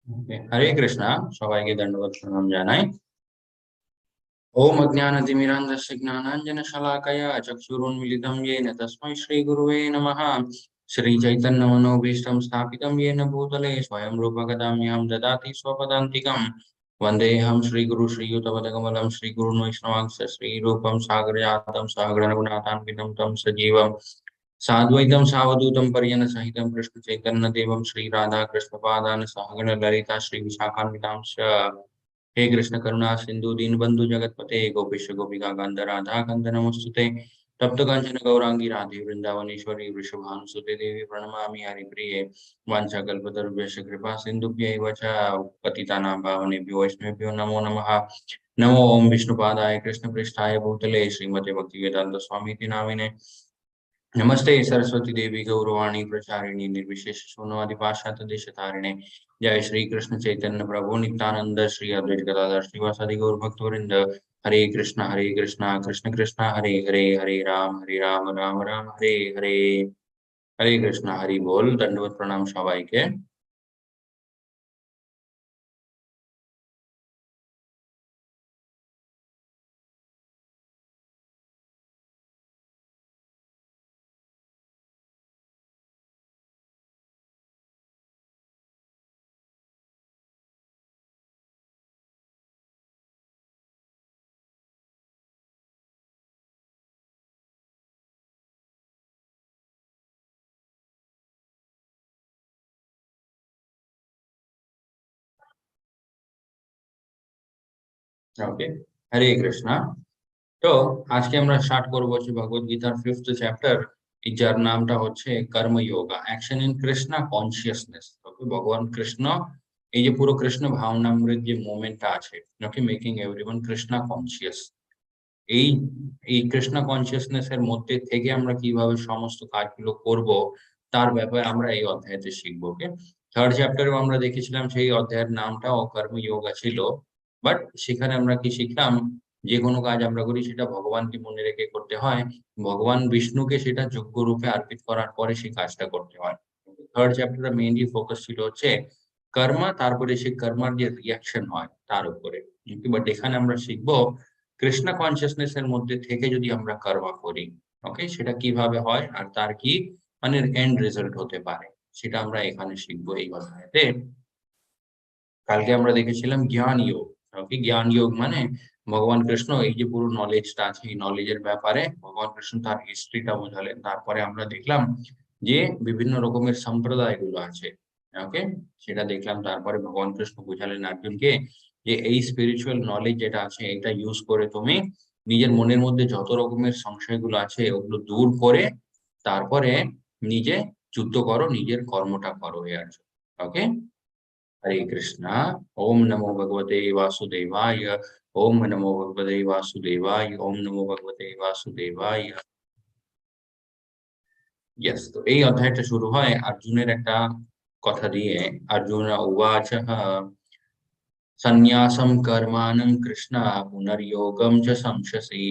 हरे कृष्णा सबाइके दंडवत प्रणाम জানাই। ओम अज्ञानतिमिरान्धस्य ज्ञानाञ्जनशलाकया चक्षुरुन्मिलितं येन तस्मै श्रीगुरुवे नमः। श्रीचैतन्यमनोभीष्टं स्थापितं येन भूतले स्वयं रूपकदाम्यहं ददाति स्वपदान्तिकं। वन्देऽहं श्रीगुरु श्रीयुतपदकमलं श्रीगुरुन् वैष्णवांश्च श्रीरूपं सागरजातं सागररघुनाथान्वितं तं सजीवं साद्वैतं सावधूतं पर्यनसहितं कृष्णचैतन्यदेवं श्रीराधाकृष्णपादान् सहगण ललिता श्रीविशाखान्वितांश्च। हे कृष्ण करुणा सिंधु दीनबंधु जगतपते गोपेश गोपिका कांद राधा कांद नमोस्तुते। तप्त कांचन गौरांगी राधे वृंदावनेश्वरी वृषभानुसुते देवी प्रणमामि हरिप्रिये। वाञ्छाकल्पतरुभ्यश्च कृपा सिन्धुभ्यैव च पतितानां पावनेभ्यो वैष्णवेभ्यो नमो नमः। नमो ओम विष्णुपादाय कृष्णपृष्ठाय भूतले श्रीमते भक्तिवेदांत स्वामीति नामिने। नमस्ते सरस्वती देवी गौरवाणी प्रचारिणी निर्विशेष शून्यवादी पाश्चात्य देशतारिणे। जय श्री कृष्ण चैतन्य प्रभु नित्यानंद श्री अद्वैत गदाधर श्रीवासादि गौर भक्तवृंद। हरे कृष्णा कृष्ण कृष्णा हरे हरे, हरे राम राम राम हरे हरे। हरे कृष्णा हरि बोल। दंडवत प्रणाम सबाई के। ओके, हरे कृष्णा। তো আজকে আমরা স্টার্ট করব হচ্ছে ভগবত গীতার 5th চ্যাপ্টার, যার নামটা হচ্ছে কর্মযোগা, অ্যাকশন ইন কৃষ্ণ কনসিয়াসনেস। ওকে, ভগবান কৃষ্ণ এই যে পুরো কৃষ্ণ ভাবনামৃত যে মোমেন্টটা আছে, ওকে, মেকিং এভরিওয়ান কৃষ্ণ কনসিয়াস, এই এই কৃষ্ণ কনসিয়াসনেস এর মধ্যে থেকে আমরা কিভাবে সমস্ত কাজগুলো করব তার ব্যাপারে আমরা এই অধ্যায়তে শিখবো। ওকে, থার্ড চ্যাপ্টারেও আমরা দেখেছিলাম সেই অধ্যায়ের নামটা কর্মযোগা ছিল, বাট সেখানে আমরা কি শিখলাম, যে কোনো কাজ আমরা করি সেটা ভগবানকে মনে রেখে করতে হয়, ভগবান বিষ্ণুকে সেটা যোগ্য রূপে অর্পিত করার পরে সেই কাজটা করতে হয়। থার্ড চ্যাপ্টারে মেইনলি ফোকাস ছিল হচ্ছে কর্মা, তারপরে সেই কর্মার যে রিয়াকশন হয় তার উপরে। বাট এখানে আমরা শিখবো কৃষ্ণ কনসিয়াসনেস এর মধ্যে থেকে যদি আমরা কর্মা করি, ওকে, সেটা কিভাবে হয় আর তার কি মানে এন্ড রেজাল্ট হতে পারে, সেটা আমরা এখানে শিখবো এই অধ্যায়তে। কালকে আমরা দেখেছিলাম জ্ঞান যোগ। ওকে, জ্ঞান যোগ মানে ভগবান কৃষ্ণ এই যে পুরো নলেজটা আছে, এই নলেজের ব্যাপারে ভগবান কৃষ্ণ তার হিস্ট্রিটা বোঝালেন। তারপরে আমরা দেখলাম যে বিভিন্ন রকমের সম্প্রদায় গুলো আছে, ওকে, সেটা দেখলাম। তারপরে ভগবান কৃষ্ণ বোঝালেন অর্জুনকে যে এই স্পিরিচুয়াল নলেজ যেটা আছে এটা ইউজ করে তুমি নিজের মনের মধ্যে যত রকমের সংশয়গুলো আছে ওগুলো দূর করে তারপরে নিজে যুদ্ধ করো, নিজের কর্মটা করো হে অর্জুন। ওকে, हरे कृष्णा। ओम नमो भगवते वासुदेवाय। ओम नमो भगवते वासुदेवाय। ओम नमो भगवते वासुदेवाय। यस, तो এই অধ্যায়টা শুরু হয় অর্জুনের একটা কথা দিয়ে। অর্জুন উবাচ সন্ন্যাসম কর্মাণং কৃষ্ণ পুনর্যোগম চ সংশসি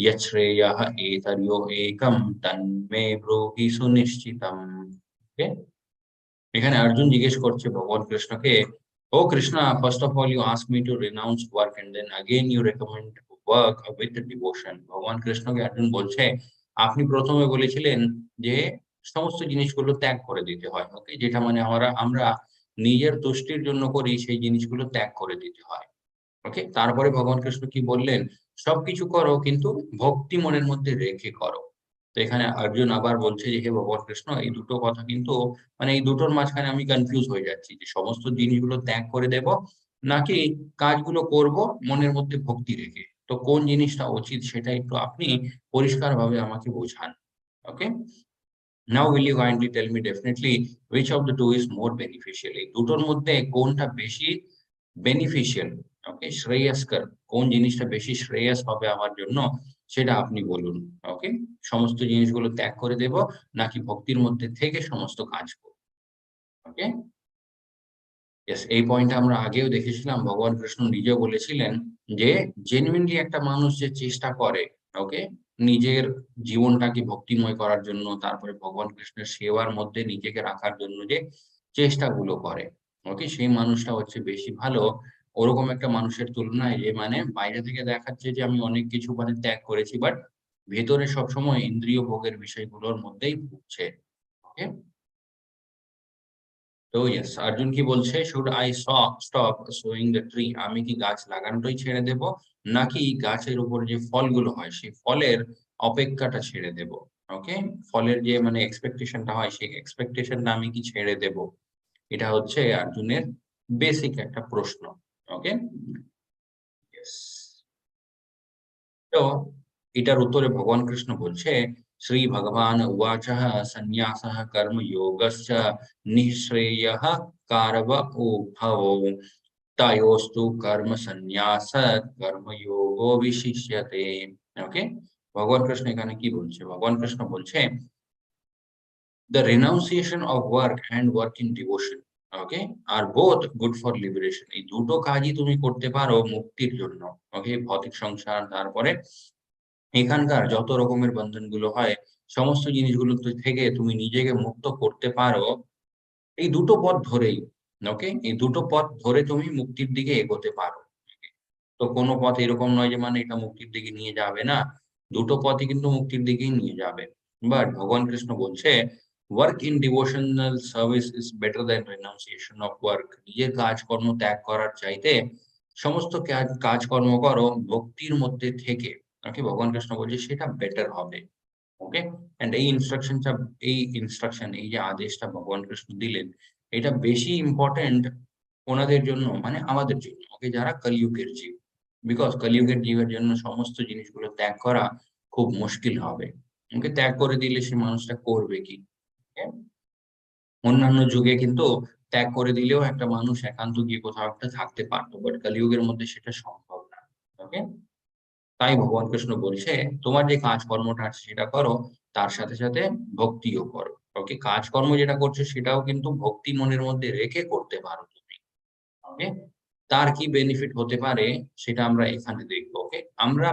यच्छ्रेयः एतयो एकम तन्मे ब्रूहि सुनिश्चितम। ओके, এখানে অর্জুন জিজ্ঞেস করছে ভগবান কৃষ্ণকে, ও Krishna, first of all you ask me to renounce work and then again you recommend work with devotion. ভগবান কৃষ্ণকে অর্জুন বলছে আপনি প্রথমে বলেছিলেন যে সমস্ত জিনিসগুলো ত্যাগ করে দিতে হয়, ওকে, যেটা মানে আমরা আমরা নিজের তুষ্টির জন্য করি সেই জিনিসগুলো ত্যাগ করে দিতে হয়। ওকে, তারপরে ভগবান কৃষ্ণ কি বললেন, সবকিছু করো কিন্তু ভক্তি মনের মধ্যে রেখে করো। তো এখানে অর্জুন আবার বলছে যে হে ভগবান কৃষ্ণ, এই দুটো কথা কিন্তু মানে এই দুটোর মাঝখানে আমি কনফিউজ হয়ে যাচ্ছি যে সমস্ত জিনিসগুলো ত্যাগ করে দেব নাকি কাজগুলো করব মনের মধ্যে ভক্তি রেখে। তো কোন জিনিসটা উচিত সেটা একটু আপনি পরিষ্কারভাবে আমাকে বোঝান। Okay, now will you kindly tell me definitely which of the two is more beneficial, এই দুটোর মধ্যে কোনটা বেশি বেনিফিশিয়াল, ওকে, শ্রেয়স্কর, কোন জিনিসটা বেশি শ্রেয়স হবে আমার জন্য সেটা আপনি বলুন। ওকে, সমস্ত জিনিসগুলো ত্যাগ করে দেব নাকি ভক্তির মধ্যে থেকে সমস্ত কাজ করব। ওকে, ইয়েস, এই পয়েন্টটা আমরা আগেও দেখেছিলাম। ভগবান কৃষ্ণ নিজেও বলেছিলেন যে জেনুইনলি একটা মানুষ যে চেষ্টা করে, ওকে, নিজের জীবনটাকে ভক্তিময় করার জন্য, তারপরে ভগবান কৃষ্ণের সেবার মধ্যে নিজেকে রাখার জন্য যে চেষ্টাগুলো করে, ওকে, সেই মানুষটা হচ্ছে বেশি ভালো ওরকম একটা মানুষের তুলনায়, যে মানে বাইরে থেকে দেখাচ্ছে যে আমি অনেক কিছু মানে ত্যাগ করেছি, বাট ভেতরে সবসময় ইন্দ্রিয় ভোগের বিষয়গুলোর মধ্যেই ভুগছে। ওকে, তো ইয়েস, অর্জুন কি বলছে, should I stop sewing the tree, আমি কি গাছ লাগানোটাই ছেড়ে দেব, নাকি গাছের উপর যে ফলগুলো হয় সেই ফলের অপেক্ষাটা ছেড়ে দেব? ওকে, ফলের যে মানে এক্সপেকটেশনটা হয় সেই এক্সপেকটেশনটা আমি কি ছেড়ে দেব? এটা হচ্ছে অর্জুনের বেসিক একটা প্রশ্ন। ওকে, ইয়েস। তো এটার উত্তরে ভগবান কৃষ্ণ বলছে, শ্রী ভগবান উবাচঃ সন্ন্যাসঃ কর্মযোগশ্চ নিঃশ্রেয়ঃ কারযৌঃ তয়োস্তু কর্ম সন্ন্যাসাৎ কর্মযোগো বিশিষ্যতে। ওকে, ভগবান কৃষ্ণ এখানে কি বলছে? ভগবান কৃষ্ণ বলছে, the renunciation of work and work in devotion, okay, are both good for liberation. এই দুটো কাজই তুমি করতে পারো মুক্তির জন্য। ওকে, ভৌতিক সংসার, তারপরে এখানকার যত রকমের বন্ধনগুলো হয়, সমস্ত জিনিসগুলো থেকে তুমি নিজেকে মুক্ত করতে পারো এই দুটো পথ ধরেই। ওকে, এই দুটো পথ ধরে তুমি মুক্তির দিকে এগোতে পারো। তো কোনো পথ এরকম নয় যে মানে এটা মুক্তির দিকে নিয়ে যাবে না। দুটো পথই কিন্তু মুক্তির দিকেই নিয়ে যাবে। বাট ভগবান কৃষ্ণ বলছে, work in devotional service is better than renunciation of work. নিজের কাজকর্ম ত্যাগ করার চাইতে সমস্ত কাজকর্ম করো ভক্তির মধ্যে থেকে। ওকে, ভগবান কৃষ্ণ বলছে সেটা বেটার হবে। ওকে, অ্যান্ড এই ইনস্ট্রাকশন, এই যে আদেশটা ভগবান কৃষ্ণ দিলেন, এটা বেশি ইম্পর্টেন্ট ওনাদের জন্য, মানে আমাদের জন্য। ওকে, যারা কলিযুগের জীব, বিকজ কলিযুগের জীবের জন্য সমস্ত জিনিসগুলো ত্যাগ করা খুব মুশকিল হবে। ওকে, ত্যাগ করে দিলে সে মানুষটা করবে কি? Okay? অন্যান্য যুগে কিন্তু ত্যাগ করে দিলেও একটা মানুষ একান্ত গিয়ে কোথাও একটা থাকতে পারতো, বাট কলিযুগের মধ্যে সেটা সম্ভব না। ওকে, তাই ভগবান কৃষ্ণ বলছে, তোমার যে কাজকর্মটা আছে সেটা করো, তার সাথে সাথে ভক্তিও করো। ওকে, কাজকর্ম যেটা করছো সেটাও কিন্তু ভক্তি মনের মধ্যে রেখে করতে পারো তুমি। ওকে, তার কি বেনিফিট হতে পারে সেটা আমরা এখানে দেখবো। ওকে, আমরা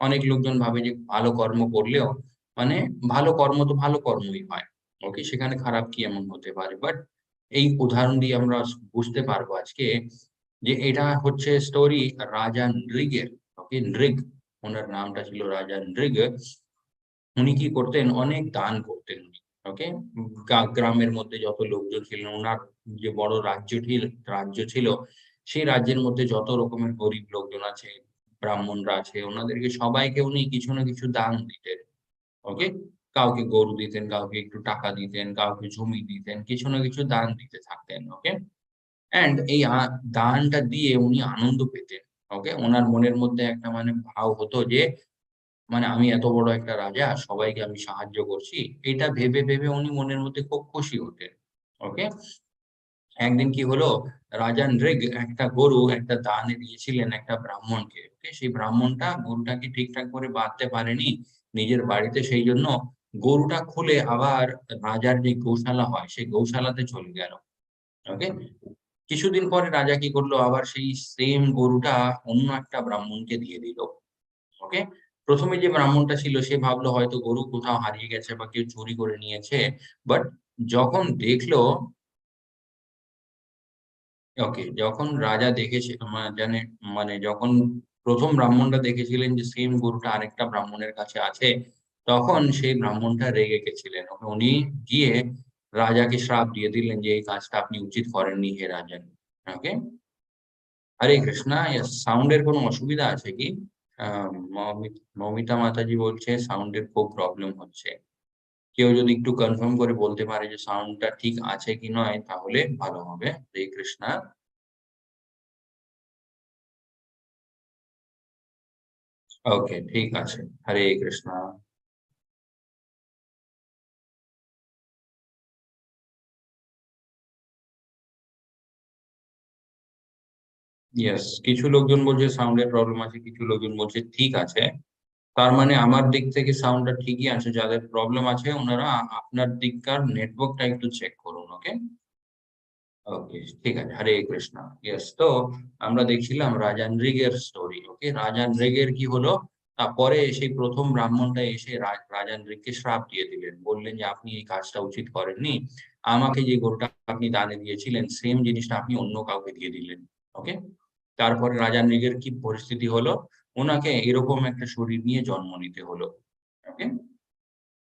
অনেক লোকজন ভাবে যে ভালো কর্ম করলেও মানে ভালো কর্ম তো ভালো কর্মই হয়। ওকে, সেখানে খারাপ কি এমন হতে পারে? বাট এই উদাহরণ দিয়ে আমরা বুঝতে পারবো আজকে যে এটা হচ্ছে স্টোরি রাজা নৃগের। ওকে, নৃগ, ওনার নামটা ছিল রাজা নৃগ। উনি কি করতেন? অনেক দান করতেন উনি। ওকে, গ্রামের মধ্যে যত লোকজন ছিলেন, উনার যে বড় রাজ্য ছিল, সেই রাজ্যের মধ্যে যত রকমের গরিব লোকজন আছে, ব্রাহ্মণরা আছে, ওনাদেরকে সবাইকে উনি কিছু না কিছু দান দিতেন। ওকে, কাউকে গরু দিতেন, কাউকে একটু টাকা দিতেন, কাউকে জমি দিতেন, কিছু না কিছু দান দিতে থাকতেন। ওকে, অ্যান্ড এই দানটা দিয়ে উনি আনন্দ পেতেন। ওকে, উনার মনের মধ্যে একটা মানে ভাব হতো যে মানে আমি এত বড় একটা রাজা, সবাইকে আমি সাহায্য করছি। এটা ভেবে, ভেবে উনি মনের মধ্যে খুব খুশি হতেন। ওকে? একদিন কি হলো, রাজা নৃগ একটা গরু একটা দানে দিয়েছিলেন একটা ব্রাহ্মণকে। ওকে? সেই ব্রাহ্মণটা গরুটাকে ঠিকঠাক করে বাঁধতে পারেনি নিজের বাড়িতে। সেইজন্য গরুটা খুলে আবার রাজার যে গোশালা হয়, সেই গৌশালাতে চলে গেল। ওকে? কিছুদিন পরে রাজা কি করলো, আবার সেই সেম গরুটা অন্য একটা ব্রাহ্মণকে দিয়ে দিল। ওকে? ১ম এ যে ব্রাহ্মণটা ছিল সে ভাবলো হয়তো গরু কোথাও হারিয়ে গেছে বা কেউ চুরি করে নিয়েছে। বাট যখন দেখলো, ওকে, যখন রাজা দেখেছে জানে মানে যখন ১ম ব্রাহ্মণটা দেখেছিলেন যে সেম গরুটা আরেকটা ব্রাহ্মণের কাছে আছে, তখন সেই ব্রাহ্মণটা রেগে গেছিলেন। উনি গিয়ে রাজাকে শ্রাপ দিয়ে দিলেন যে এই কাজটা আপনি উচিত করেননি হে রাজা। ওকে? হরে কৃষ্ণা, ইয়েস, সাউন্ড এর কোনো অসুবিধা আছে কি? আ মৌমিতা মাতাজি বলছে সাউন্ড এর খুব প্রবলেম হচ্ছে। কেউ যদি একটু কনফার্ম করে বলতে পারে যে সাউন্ডটা ঠিক আছে কি নয় তাহলে ভালো হবে। হরে কৃষ্ণা। ওকে, ঠিক আছে। হরে কৃষ্ণা। ইয়েস, কিছু লোকজন বলছে সাউন্ডের প্রবলেম আছে, কিছু লোকজন বলছে ঠিক আছে। তার মানে আমার দিক থেকে সাউন্ডটা ঠিকই আছে। যাদের প্রবলেম আছে ওনারা আপনার দিককার নেটওয়ার্কটা একটু চেক করুন। ওকে? ওকে, ঠিক আছে। হরে কৃষ্ণ। ইয়েস, তো আমরা দেখছিলাম রাজা নৃগের স্টোরি। ওকে, রাজা নৃগের কি হলো? তারপরে সেই ১ম ব্রাহ্মণটা এসে রাজা নৃগকে শ্রাপ দিয়ে দিলেন। বললেন যে, "আপনি এই কাজটা উচিত করেননি। আমাকে যে গরুটা আপনি দানে দিয়েছিলেন সেম জিনিসটা আপনি অন্য কাউকে দিয়ে দিলেন। ওকে? তারপরে রাজা মৃগের কি পরিস্থিতি হলো? উনাকে এরকম একটা শরীর নিয়ে জন্ম নিতে হলো। ওকে?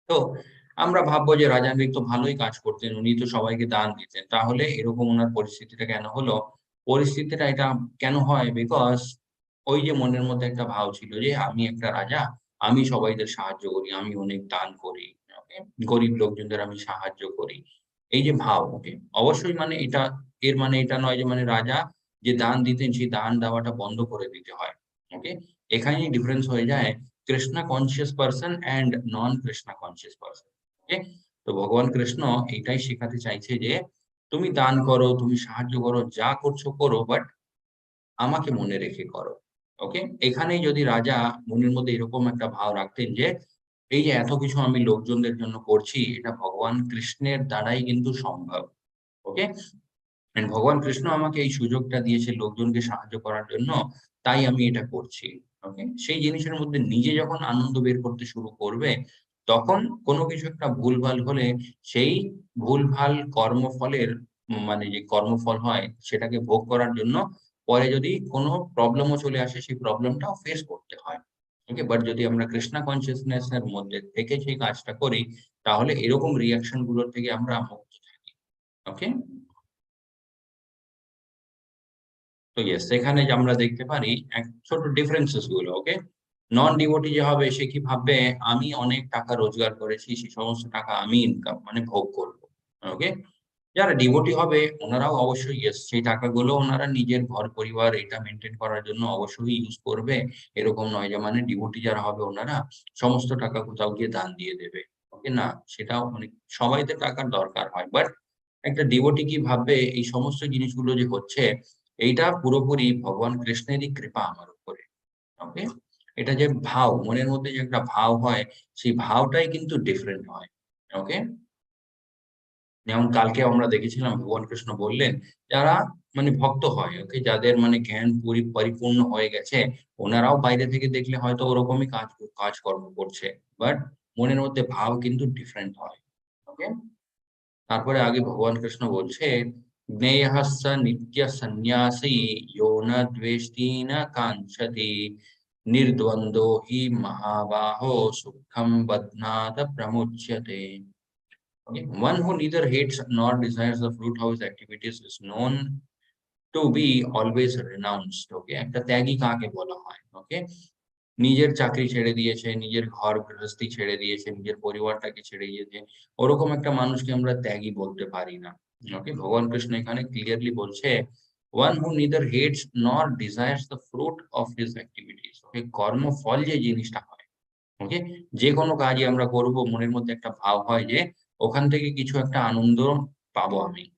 তো আমরা ভাববো যে রাজা মৃগ তো ভালোই কাজ করতেন। উনি তো সবাইকে দান দিতেন। তাহলে এরকম উনার পরিস্থিতিটা কেন হলো? পরিস্থিতিটা এটা কেন হয়? বিকজ ওই যে মনের মধ্যে একটা ভাব ছিল যে আমি একটা রাজা, আমি সবাইদের সাহায্য করি, আমি অনেক দান করি। ওকে? গরিব লোকজনদের আমি সাহায্য করি। এই যে ভাব, ওকে? অবশ্যই মানে এটা এর মানে এটা নয় যে মানে রাজা যে দান দিতেন সেই দান দেওয়াটা বন্ধ করে দিতে হয়। ওকে? এখানেই ডিফারেন্স হয়ে যায় Krishna conscious person and non Krishna conscious person. Okay? তো ভগবান কৃষ্ণ এইটাই শেখাতে চাইছে যে তুমি দান করো, তুমি সাহায্য করো, যা করছো করো বাট আমাকে মনে রেখে করো। ওকে? এখানেই যদি রাজা মনের মধ্যে এরকম একটা ভাব রাখতেন যে এই যে এত কিছু আমি লোকজনদের জন্য করছি এটা ভগবান কৃষ্ণের দ্বারাই কিন্তু সম্ভব। ওকে? এন্ড ভগবান কৃষ্ণ আমাকে এই সুযোগটা দিয়েছে লোকজনকে সাহায্য করার জন্য, তাই আমি এটা করছি। ওকে? সেই জিনিসের মধ্যে নিজে যখন আনন্দ বের করতে শুরু করবে, তখন কোনো কিছু একটা ভুলভাল হলে সেই ভুলভাল কর্মফলের মানে যে কর্মফল হয় সেটাকে ভোগ করার জন্য পরে যদি কোনো প্রবলেমও চলে আসে সেই প্রবলেমটাও ফেস করতে হয়। ওকে? বাট যদি আমরা কৃষ্ণা কনসিয়াসনেস এর মধ্যে থেকে সেই কাজটা করি, তাহলে এরকম রিঅ্যাকশন গুলোর থেকে আমরা মুক্ত থাকি। ওকে? তো ইয়েস, সেখানে যে আমরা দেখতে পারি ছোট ডিফারেন্সেস গুলো। ওকে? নন ডিভোটি যে হবে সে কি ভাববে আমি অনেক টাকা রোজগার করেছি, সেই সমস্ত টাকা আমি ইনকাম মানে ভোগ করব। ওকে? যারা ডিভোটি হবে ওনারাও অবশ্যই ইয়েস সেই টাকাগুলো ওনারা নিজের ঘর পরিবার এটা মেইনটেইন করার জন্য অবশ্যই ইউজ করবে। এরকম নয় যে মানে ডিভোটি যারা হবে ওনারা সমস্ত টাকা কোথাও গিয়ে দান দিয়ে দেবে। ওকে? না, সেটাও মানে সবাইতে টাকার দরকার হয়। বাট একটা ডিভোটি কি ভাববে এই সমস্ত জিনিসগুলো যে হচ্ছে এইটা পুরোপুরি ভগবান কৃষ্ণেরই কৃপা আমার উপরে। ওকে? এটা যে ভাব, মনের মধ্যে যে একটা ভাব হয়, সেই ভাবটাই কিন্তু ডিফারেন্ট হয়। ওকে? যেমন কালকে আমরা দেখেছিলাম ভগবান কৃষ্ণ বললেন, যারা মানে ভক্ত হয়, ওকে? যাদের মানে জ্ঞান পরিপূর্ণ হয়ে গেছে, ওনারাও বাইরে থেকে দেখলে হয়তো ওরকমই কাজকর্ম করছে। বাট মনের মধ্যে ভাব কিন্তু ডিফারেন্ট হয়। ওকে? তারপরে আগে ভগবান কৃষ্ণ বলছে, "জ্ঞেয়ঃ স নিত্য সন্ন্যাসী ইয়ো ন দ্বেষ্টি ন কাঙ্ক্ষতি, নির্দ্বন্দ্বো হি মহাবাহো সুখং বধ্নাত প্রমুচ্যতে।" Okay? One who neither hates nor desires the fruit of his activities is known to be always renounced. Okay? একটা ত্যাগী কাকে বলা হয়? ওকে? নিজের চাকরি ছেড়ে দিয়েছে, নিজের ঘর গৃহস্থী ছেড়ে দিয়েছে, নিজের পরিবারটাকে ছেড়ে দিয়েছে। ওরকম একটা মানুষকে আমরা ত্যাগী বলতে পারি না। ওকে? ভগবান কৃষ্ণ এখানে ক্লিয়ারলি বলছে, "One who neither hates nor desires the fruit of his activities." ওকে? কর্মফল যে জিনিসটা হয়, ওকে? যেকোনো কাজই আমরা করব মনের মধ্যে একটা ভাব হয় যে ওখান থেকে কিছু একটা আনন্দ পাবো আমি।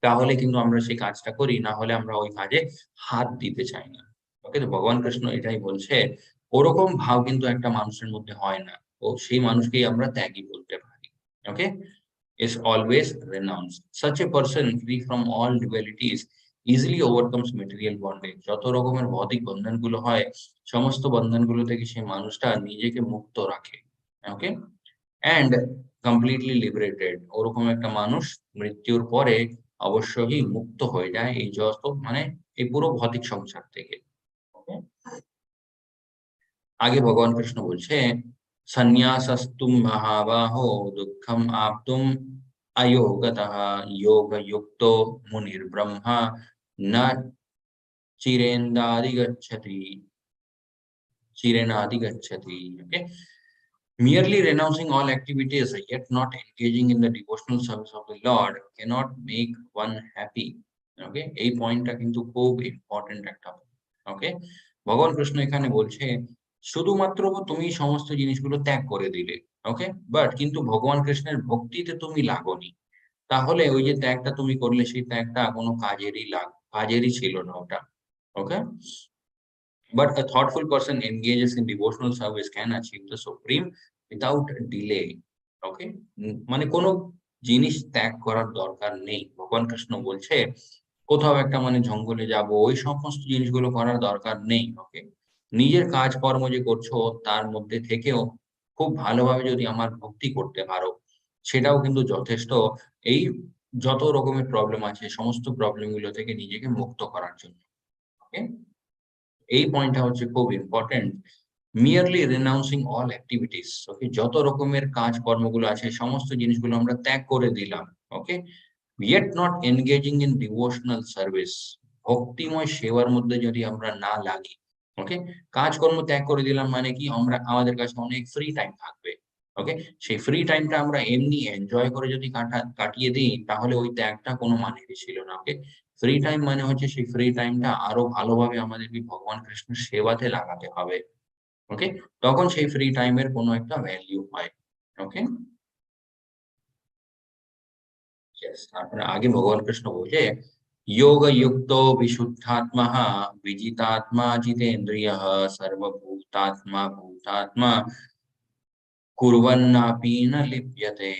তাহলে কিন্তু আমরা সেই কাজটা করি, না হলে আমরা ওই কাজে হাত দিতে চাই না। ওকে? তো ভগবান কৃষ্ণ এটাই বলছে, ওরকম ভাব কিন্তু একটা মানুষের মধ্যে হয় না। তো সেই মানুষকেই আমরা ত্যাগী বলতে পারি। ওকে? Is always renounced. Such a person free from all dualities easily overcomes material bondage. যত রকমের ভৌতিক বন্ধনগুলো হয়, সমস্ত বন্ধনগুলো থেকে সেই মানুষটা নিজেকে মুক্ত রাখে। ওকে? And completely liberated. ওরকম একটা মানুষ মৃত্যুর পরে অবশ্যই মুক্ত হয়ে যায় এই যত মানে এই পুরো ভৌতিক সংসার থেকে। ওকে? आगे भगवान कृष्ण बोलছে सन्न्यासस्तु महाबाहो दुःखम आप्तुम अयोगतः योगयुक्तो मुनिर्ब्रह्मा न चिरेन्दादिगच्छति चिरेनादिगच्छति। Okay? Merely renouncing all activities yet not engaging in the devotional service of the Lord cannot make one happy. Okay? এই পয়েন্টটা কিন্তু খুব ইম্পর্টেন্ট একটা। ওকে? ভগবান কৃষ্ণ এখানে বলছে শুধুমাত্র তুমি সমস্ত জিনিসগুলো ত্যাগ করে দিলে। ওকে? বাট কিন্তু ভগবান কৃষ্ণের ভক্তিতে তুমি লাগোনি। তাহলে ওই যে ত্যাগটা তুমি করলে সেই ত্যাগটা কোনো কাজেরই ছিল না ওটা। ওকে? But a thoughtful person engages in devotional service can achieve the supreme without delay. Okay? মানে কোনো জিনিস ত্যাগ করার দরকার নেই। ভগবান কৃষ্ণ বলছে, কোথাও একটা মানে জঙ্গলে যাবো, ওই সমস্ত জিনিসগুলো করার দরকার নেই। ওকে? নিজের কাজকর্ম যে করছো তার মধ্যে থেকেও খুব ভালোভাবে যদি আমার ভক্তি করতে পারো, সেটাও কিন্তু যথেষ্ট এই যত রকমের প্রবলেম আছে সমস্ত প্রবলেম গুলো থেকে নিজেকে মুক্ত করার জন্য। ওকে, এই পয়েন্টটা হচ্ছে খুব ইম্পর্টেন্ট। মিয়ারলি রিনাউন্সিং অল অ্যাক্টিভিটিস, ওকে, যত রকমের কাজ কর্মগুলো আছে সমস্ত জিনিসগুলো আমরা ত্যাগ করে দিলাম। ওকে, yet not engaging in devotional service, ভক্তিময় সেবার মধ্যে যদি আমরা না লাগি, ওকে, কাজকর্ম ত্যাগ করে দিলাম মানে কি আমরা আমাদের কাছে অনেক ফ্রি টাইম থাকবে। ওকে, সেই ফ্রি টাইমটা আমরা এমনি এনজয় করে যদি কাটিয়ে দিই তাহলে ওই ত্যাগটা কোনো মানেরই ছিল না। ওকে, ফ্রি টাইম মানে হচ্ছে সেই ফ্রি টাইমটা আরো ভালোভাবে আমাদেরকে ভগবান কৃষ্ণের সেবাতে লাগাতে হবে। ওকে, তখন সেই ফ্রি টাইমের কোনো একটা ভ্যালু হয়। ওকে, यस, তারপরে আগে ভগবান কৃষ্ণ বলছে যোগ যুক্ত বিশুদ্ধাত্মা বিজিতাত্মা জিতেন্দ্রিয় সর্বভূতাত্মা ভূতাত্মা কুর্বন্নাপি ন লিপ্যতে।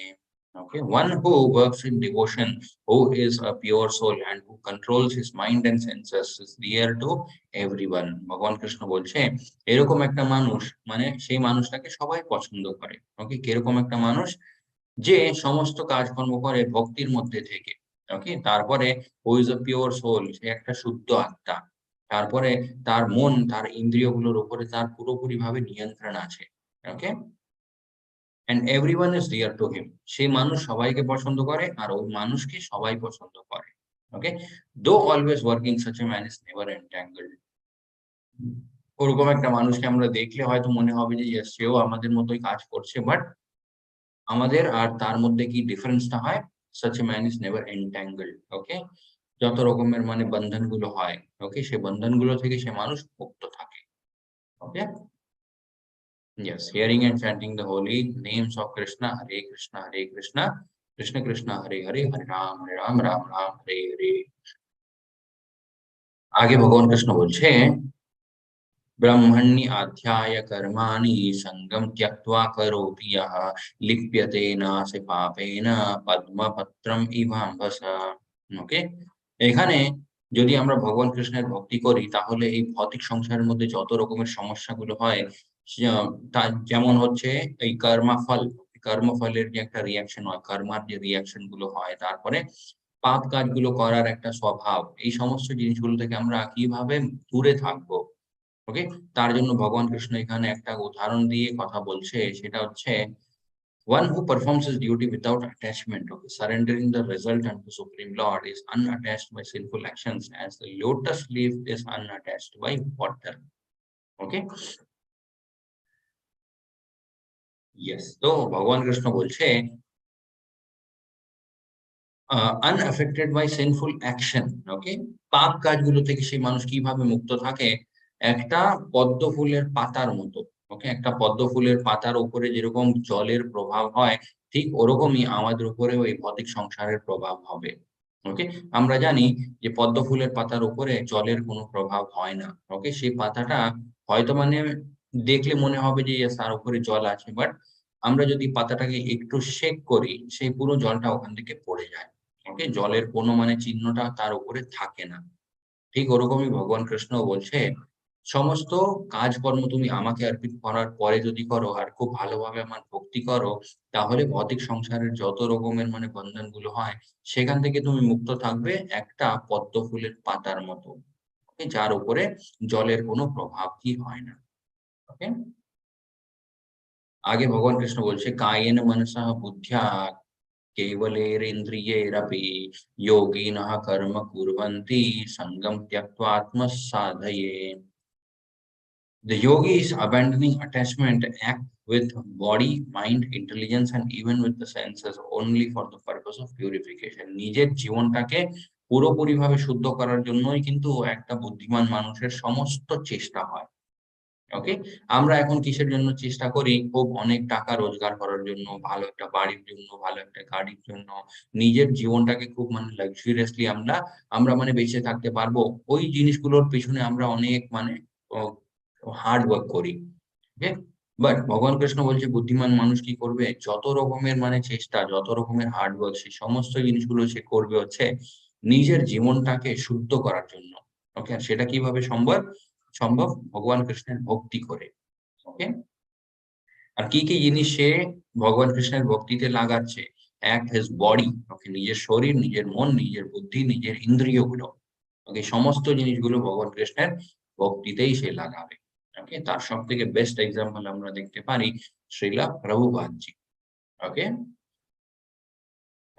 Okay, one who works in devotion, who is a pure soul and who controls his mind and senses is dear to everyone. ভগবান কৃষ্ণ বলছে এরকম একটা মানুষ মানে সেই মানুষটাকে সবাই পছন্দ করে। ওকে, কিরকম একটা মানুষ যে সমস্ত কাজকর্ম করে ভক্তির মধ্যে থেকে। ওকে, তারপরে who is a pure soul, সে একটা শুদ্ধ আত্মা। তারপরে তার মন তার ইন্দ্রিয়গুলোর উপরে তার পুরোপুরি ভাবে নিয়ন্ত্রণ আছে। Okay, and everyone is dear to him, সেই মানুষ সবাইকে পছন্দ করে আর ওই মানুষকে সবাই পছন্দ করে। ওকে, দো always working such a man is never entangled. ওরকম একটা মানুষকে আমরা দেখলে হয়তো মনে হবে যে ইয়েস সেও আমাদের মতোই কাজ করছে, বাট আমাদের আর তার মধ্যে কি ডিফারেন্সটা হয়? such a man is never entangled. ওকে, যত রকমের মানে বন্ধনগুলো হয়, ওকে, সেই বন্ধনগুলো থেকে সে মানুষ মুক্ত থাকে। ওকে, yes, hearing and chanting the holy names of Krishna, Hare Krishna, Krishna Krishna, Hare Hare, Hare Ram, Ram Ram, Hare Hare। আগে ভগবান কৃষ্ণ বলছে ब्रह्मण्य अध्याय कर्माणि संगम त्यक्त्वा करोति यः लिप्यते नासि पापेन पद्मपत्रम इवाम्भसा। ওকে, এখানে যদি আমরা ভগবান কৃষ্ণের ভক্তি করি তাহলে এই ভৌতিক সংসারের মধ্যে যত রকমের সমস্যাগুলো হয় তা যেমন হচ্ছে এই কর্মফল, কর্মফলের যে একটা রিঅ্যাকশন হয়, কর্মার যে রিঅ্যাকশন গুলো হয়, তারপরে পাপ কাজগুলো করার একটা স্বভাব, এই সমস্ত জিনিসগুলো থেকে আমরা কিভাবে দূরে থাকবো। ওকে, তার জন্য ভগবান কৃষ্ণ এখানে একটা উদাহরণ দিয়ে কথা বলছে, সেটা হচ্ছে one who performs his duty without attachment, okay, surrendering the result unto Supreme Lord is unattached by sinful actions as the lotus leaf is unattached by water. Okay, yes, তো ভগবান কৃষ্ণ বলছে unaffected by sinful action, okay, পাপ কাজগুলো থেকে সেই মানুষ কিভাবে মুক্ত থাকে? একটা পদ্ম ফুলের পাতার মতো। ওকে, একটা পদ্ম ফুলের পাতার উপরে যেরকম জলের প্রভাব হয় ঠিক ওরকমই আমাদের উপরেও এই ভৌতিক সংসারের প্রভাব হবে। ওকে, আমরা জানি যে পদ্ম ফুলের পাতার উপরে জলের কোনো প্রভাব হয় না। ওকে, সেই পাতাটা হয়তো মানে দেখলে মনে হবে যে ইয়েস তার উপরে জল আছে, বাট আমরা যদি পাতাটাকে একটু শেক করি সেই পুরো জলটা ওখান থেকে পড়ে যায়। ওকে, জলের কোনো মানে চিহ্নটা তার উপরে থাকে না। ঠিক ওরকমই ভগবান কৃষ্ণও বলছে সমস্ত কাজকর্ম তুমি আমাকে অর্পিত করার পরে যদি করো আর খুব ভালোভাবে আমার ভক্তি করো তাহলে ভৌতিক সংসারের যত রকমের মানে বন্ধনগুলো হয় সেখান থেকে তুমি মুক্ত থাকবে একটা পদ্ম ফুলের পাতার মতো। ওকে, যার উপরে জলের কোনো প্রভাব কি হয় না। ওকে, आगे भगवान कृष्ण बोलছে कायेन मनसा बुद्ध्या केवलैरिन्द्रियैरपि योगिनः कर्म कुर्वन्ति सङ्गं त्यक्त्वा आत्मसाधये। The yogi is abandoning attachment, act with body, mind, intelligence and even with the senses only for the purpose of purification. নিজের জীবনটাকে পুরোপুরিভাবে শুদ্ধ করার জন্যই কিন্তু একটা বুদ্ধিমান মানুষের সমস্ত চেষ্টা হয়। ওকে, আমরা এখন কিসের জন্য চেষ্টা করি? খুব অনেক টাকা রোজগার করার জন্য, ভালো একটা বাড়ির জন্য, ভালো একটা গাড়ির জন্য, নিজের জীবনটাকে খুব মানে লাক্সারিয়াসলি আমরা আমরা মানে বেঁচে থাকতে পারবো। ওই জিনিসগুলোর পেছনে আমরা অনেক মানে অ হার্ড ওয়ার্ক করি। ওকে? বাট ভগবান কৃষ্ণ বলছে বুদ্ধিমান মানুষ কি করবে? যত রকমের মানে চেষ্টা, যত রকমের হার্ড ওয়ার্ক সে সমস্ত জিনিসগুলো সে করবে হচ্ছে নিজের জীবনটাকে শুদ্ধ করার জন্য। ওকে? আর সেটা কিভাবে সম্ভব? সম্ভব ভগবান কৃষ্ণের ভক্তি করে। ওকে? আর কি জিনিস সে ভগবান কৃষ্ণের ভক্তিতে লাগাচ্ছে? act his body, okay, নিজের শরীর, নিজের মন, নিজের বুদ্ধি, নিজের ইন্দ্রিয়গুলো, ওকে, সমস্ত জিনিসগুলো ভগবান কৃষ্ণের ভক্তিতেই সে লাগাবে। ওকে, তার সবথেকে বেস্ট এক্সাম্পল আমরা দেখতে পারি শ্রীলা প্রভুপাদজি। ওকে,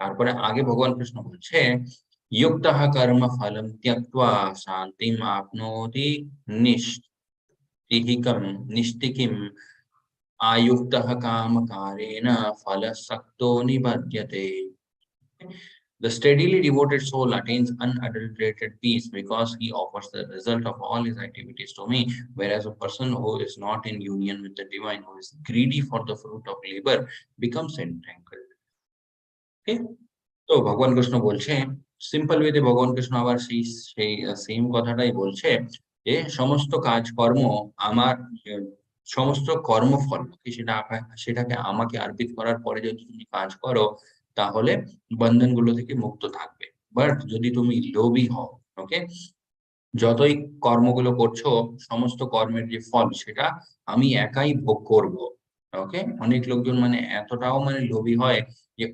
তারপরে আগে ভগবান কৃষ্ণ বলছে युक्तः कर्म फलं त्यक्त्वा शान्तिम् आप्नोति निष्टिकिम् आयुक्तः कामकारेण फलसक्तो निबध्यते। The steadily devoted soul attains unadulterated peace because he offers the result of all his activities to me, whereas a person who is not in union with the divine, who is greedy for the fruit of labor, becomes entangled. Okay? তো ভগবান কৃষ্ণ বলছে, simple ওয়েতে ভগবান কৃষ্ণ আবার সেই সেই same কথাটাই বলছে যে সমস্ত কাজকর্ম আমার, সমস্ত কর্মফল সেটাকে আমাকে অর্পিত করার পরে যদি তুমি কাজ করো তাহলে বন্ধনগুলো থেকে মুক্ত থাকবে। বাট যদি তুমি লোভী হও, ওকে, যতই কর্মগুলো করছো সমস্ত কর্মের যে ফল সেটা আমি একাই ভোগ করব। ওকে, অনেক লোকজন মানে এতটাও মানে লোভী হয় যে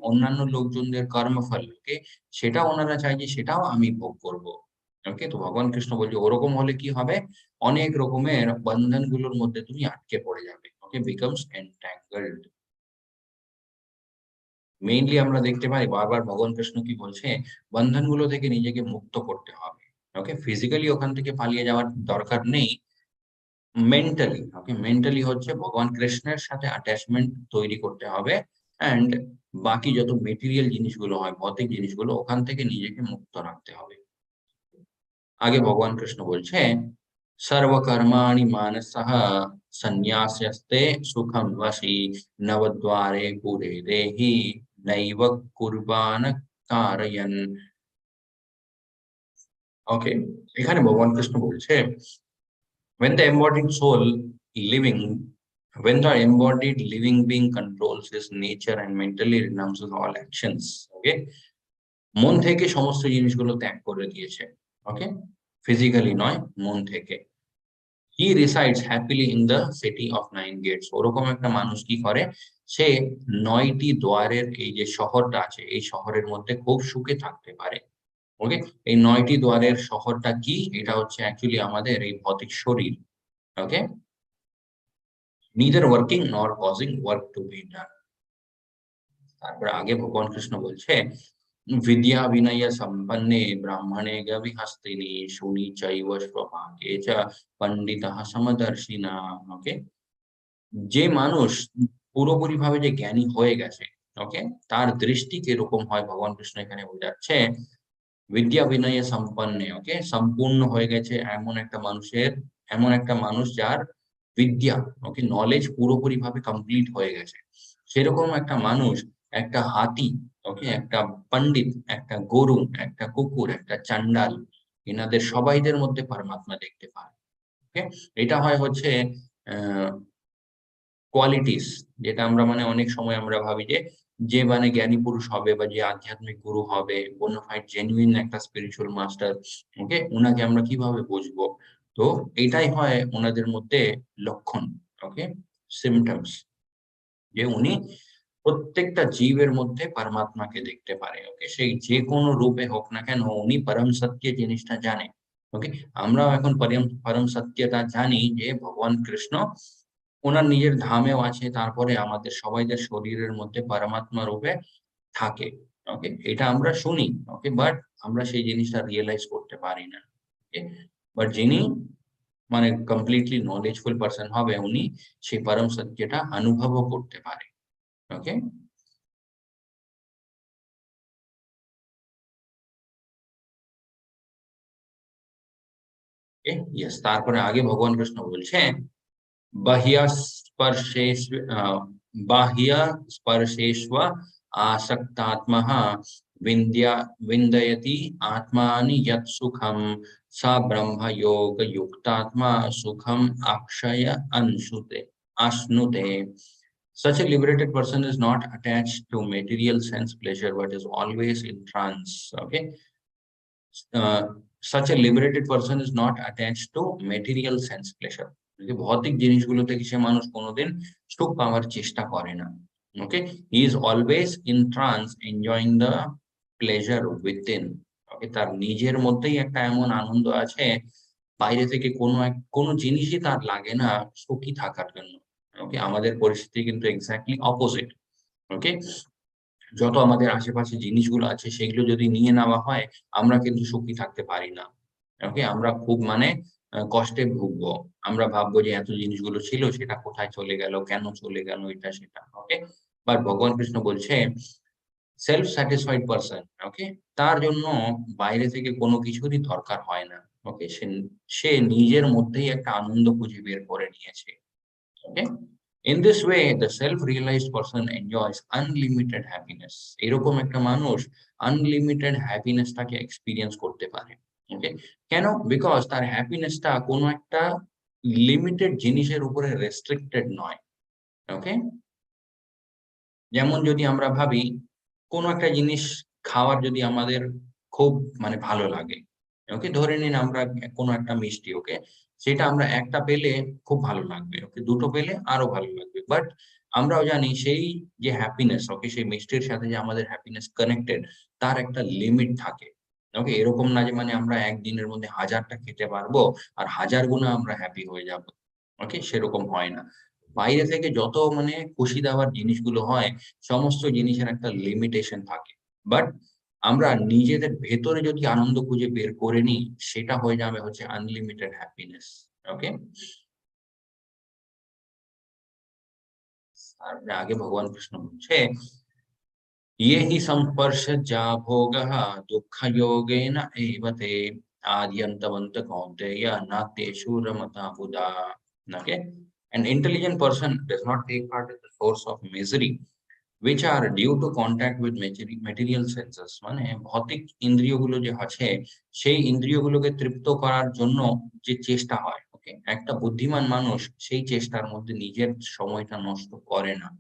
অন্যান্য লোকজনদের কর্মফল, ওকে, সেটা ওনারা চায় যে সেটাও আমি ভোগ করব। ওকে, তো ভগবান কৃষ্ণ বলছে ওরকম হলে কি হবে, অনেক রকমের বন্ধনগুলোর মধ্যে তুমি আটকে পড়ে যাবে। ওকে, বিকামস এনট্যাঙ্গলড। মেইনলি আমরা দেখতে পাই বারবার ভগবান কৃষ্ণ কি বলছে, বন্ধনগুলো থেকে নিজেকে মুক্ত করতে হবে। ওকে, ফিজিক্যালি ওখান থেকে পালিয়ে যাওয়ার দরকার নেই, মেন্টালি, ওকে, মেন্টালি হচ্ছে ভগবান কৃষ্ণের সাথে অ্যাটাচমেন্ট তৈরি করতে হবে, এন্ড বাকি যত মেটেরিয়াল জিনিসগুলো হয়, ভৌতিক জিনিসগুলো, ওখান থেকে নিজেকে মুক্ত রাখতে হবে। আগে ভগবান কৃষ্ণ বলছে সর্বকর্মাণি মানসঃ সন্ন্যাস্যস্তে সুখম বশি নবদ্বারে পুরে দেহি নৈব কুর্বাণ কারয়ন। ওকে, এখানে ভগবান কৃষ্ণ বলছে when the embodied soul living when the embodied living being controls his nature and mentally renounces all actions, okay, মন থেকে সমস্ত জিনিসগুলো ত্যাগ করে দিয়েছে, ওকে, ফিজিক্যালি নয়, মন থেকে, he resides happily in the city of nine gates। ওরকম একটা মানুষ কি করে, সে 9টি দ্বারের এই যে শহরটা আছে এই শহরের মধ্যে খুব সুখে থাকতে পারে। ওকে, এই 9টি দ্বারের শহরটা কি, এটা হচ্ছে অ্যাকচুয়ালি আমাদের এই ভৌতিক শরীর। ওকে, neither working nor causing work to be done। তারপরে আগে ভগবান কৃষ্ণ বলছে विद्या विनय संपन्ने ब्राह्मणे गविहस्तिनि शुनि चैव स्वभागे च पंडितः समदर्शिना। ওকে, যে মানুষ পুরোপুরি ভাবে যে জ্ঞানী হয়ে গেছে, ওকে, তার দৃষ্টি কিরকম হয় ভগবান কৃষ্ণ এখানে বোঝাচ্ছে, বিদ্যা বিনয়ে সম্পন্নে, ওকে, সম্পূর্ণ হয়ে গেছে এমন একটা মানুষ যার বিদ্যা, ওকে, নলেজ পুরোপুরি ভাবে কমপ্লিট হয়ে গেছে, সেরকম একটা মানুষ একটা হাতি, ওকে, একটা পণ্ডিত, একটা গরু, একটা কুকুর, একটা চান্ডাল, এনাদের সবাইদের মধ্যে পরমাত্মা দেখতে পায়। ওকে, এটা হয় হচ্ছে কোয়ালিটিস, যেটা আমরা মানে অনেক সময় আমরা ভাবি যে যে মানে জ্ঞানী পুরুষ হবে বা যে আধ্যাত্মিক গুরু হবে, বোনাফাইড জেনুইন একটা স্পিরিচুয়াল মাস্টার, ওকে, উনাকে আমরা কিভাবে বুঝবো, তো এটাই হয় ওনাদের মধ্যে লক্ষণ, ওকে, সিমটমস, যে উনি প্রত্যেকটা জীবের মধ্যে পরমাত্মাকে দেখতে পারে। ওকে, সেই যে কোনো রূপে হোক না কেন উনি পরম সত্য জিনিসটা জানে। ওকে, আমরাও এখন পরম সত্যটা জানি যে ভগবান কৃষ্ণ ওনার নিজের ধামেও আছে, তারপরে আমাদের সবাইদের শরীরের মধ্যে পরমাত্মা রূপে থাকে। ওকে, এটা আমরা শুনি, ওকে, বাট আমরা সেই জিনিসটা রিয়েলাইজ করতে পারি না। ওকে, বাট যিনি মানে কমপ্লিটলি নলেজফুল পারসন হবে উনি সেই পরম সত্যটা অনুভবও করতে পারে। ওকে, ইয়েস, তারপরে আগে ভগবান কৃষ্ণ বলছেন बाह्यस्पर्शेष्व बाह्यस्पर्शेष्व आसक्तात्मः विन्दयति आत्मानि यत् सुखं स ब्रह्मयोगयुक्तात्मा सुखम Akshay अश्नुते। Such a liberated person is not attached to material sense pleasure but is always in trance। Okay, uh, such a liberated person is not attached to material sense pleasure। ভৌতিক জিনিসগুলো থেকে সে মানুষ কোনোদিন সুখ পাওয়ার চেষ্টা করে না। Okay, he is always in trance enjoying the pleasure within. Okay, তার নিজের মধ্যেই একটা এমন আনন্দ আছে, বাইরে থেকে কোনো জিনিসই তার লাগে না সুখী থাকার জন্য। ওকে, আমাদের পরিস্থিতি কিন্তু এক্স্যাক্টলি অপোজিট। ওকে, যত আমাদের আশেপাশে জিনিসগুলো আছে সেগুলো যদি নিয়ে নেওয়া হয়, আমরা কিন্তু সুখী থাকতে পারি না। ওকে, আমরা খুব মানে কষ্টে ভুগবো। আমরা ভাববো যে এত জিনিসগুলো ছিল সেটা কোথায় চলে গেল, কেন চলে গেল, এটা সেটা। ওকে, বাট ভগবান কৃষ্ণ বলছে সেলফ স্যাটিসফাইড পারসন, ওকে, তার জন্য বাইরে থেকে কোনো কিছুরই দরকার হয় না। ওকে, সে নিজের মধ্যেই একটা আনন্দ খুঁজে বের করে নিয়েছে। ওকে, in this way the self realized person enjoys unlimited happiness. এরকম একটা মানুষ আনলিমিটেড হ্যাপিনেসটাকে এক্সপেরিয়েন্স করতে পারে। ওকে, কেন? বিকজ তার হ্যাপিনেসটা কোনো একটা লিমিটেড জিনিসের উপরে রেস্ট্রিক্টেড নয়। ওকে, যেমন যদি আমরা ভাবি কোনো একটা জিনিস খাওয়ার যদি আমাদের খুব মানে ভালো লাগে, ওকে, ধরে নিন আমরা কোনো একটা মিষ্টি, ওকে, সেটা আমরা একটা পেলে খুব ভালো লাগবে, ওকে, দুটো পেলে আরো ভালো লাগবে। বাট আমরাও জানি সেই যে হ্যাপিনেস, ওকে, সেই মিষ্টির সাথে যে আমাদের হ্যাপিনেস কানেক্টেড, তার একটা লিমিট থাকে। ওকে, এরকম না যে মানে আমরা একদিনের মধ্যে 1000টা খেতে পারবো আর 1000 গুণা আমরা হ্যাপি হয়ে যাব। ওকে, সেরকম হয় না। বাইরে থেকে যত মানে খুশি দেওয়ার জিনিসগুলো হয়, সমস্ত জিনিসের একটা লিমিটেশন থাকে। বাট আমরা নিজেদের ভেতরে যদি আনন্দ খুঁজে বের করে নিই, সেটা হয়ে যাবে হচ্ছে আনলিমিটেড হ্যাপিনেস। ওকে, তারপরে আগে ভগবান কৃষ্ণ বলছে ये हि संस्पर्शजा भोगः दुःखयोगेन एव ते आद्यन्तवन्त कौन्तेय नात्येषु रमता बुधा। Okay, an intelligent person does not take part in the source of misery which are due to contact with material senses. মানে ভৌতিক ইন্দ্রিয়গুলো যে আছে, সেই ইন্দ্রিয়গুলোকে তৃপ্ত করার জন্য যে চেষ্টা হয়, ওকে, একটা বুদ্ধিমান মানুষ সেই চেষ্টার মধ্যে নিজের সময়টা নষ্ট করে না।